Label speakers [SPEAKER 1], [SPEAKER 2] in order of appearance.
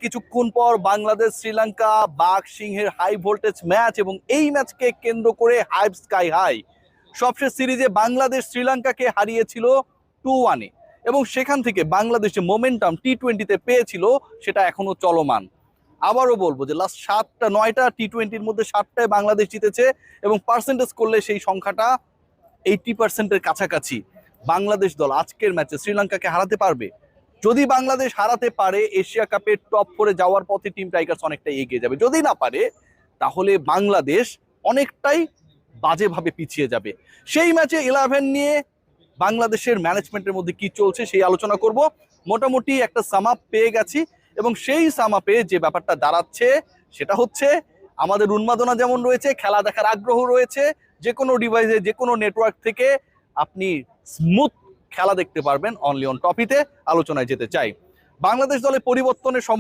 [SPEAKER 1] কিছুক্ষণ পর বাংলাদেশ শ্রীলঙ্কা বাঘ সিংহের হাই ভোল্টেজ ম্যাচ, এবং এই ম্যাচকে কেন্দ্র করে হাইপ স্কাই হাই। সবশেষ সিরিজে বাংলাদেশ শ্রীলঙ্কাকে হারিয়েছিল 2-1 এবং সেখান থেকে বাংলাদেশ যে মোমেন্টাম টি-20-তে পেয়েছিল সেটা এখনো চলমান। আবারও বলবো যে লাস্ট 7-9টা টি-20-র মধ্যে 7টায় বাংলাদেশ জিতেছে এবং পার্সেন্টেজ করলে সেই সংখ্যাটা 80%-এর কাছাকাছি। বাংলাদেশ দল আজকের ম্যাচে শ্রীলঙ্কাকে হারাতে পারবে। যদি বাংলাদেশ হারাতে পারে, এশিয়া কাপের টপ 4-এ যাওয়ার পথে টিম টাইগার্স অনেকটাই এগিয়ে যাবে। যদি না পারে, তাহলে বাংলাদেশ অনেকটাই বাজেভাবে পিছিয়ে যাবে। সেই ম্যাচে 11 নিয়ে বাংলাদেশের ম্যানেজমেন্টের মধ্যে কি চলছে সেই আলোচনা করব। মোটামুটি একটা সাম আপ পেয়ে গেছি এবং সেই সাম আপে যে ব্যাপারটা দাঁড়াচ্ছে সেটা হচ্ছে আমাদের উন্মাদনা যেমন রয়েছে, খেলা দেখার আগ্রহ রয়েছে। যে কোনো ডিভাইসে, যে কোনো নেটওয়ার্ক থেকে আপনি স্মুথ খেলা দেখতে পারবেন অনলি অন টপিতে। আলোচনায় যেতে চাই, বাংলাদেশ দলে পরিবর্তনের সম্ভাবনা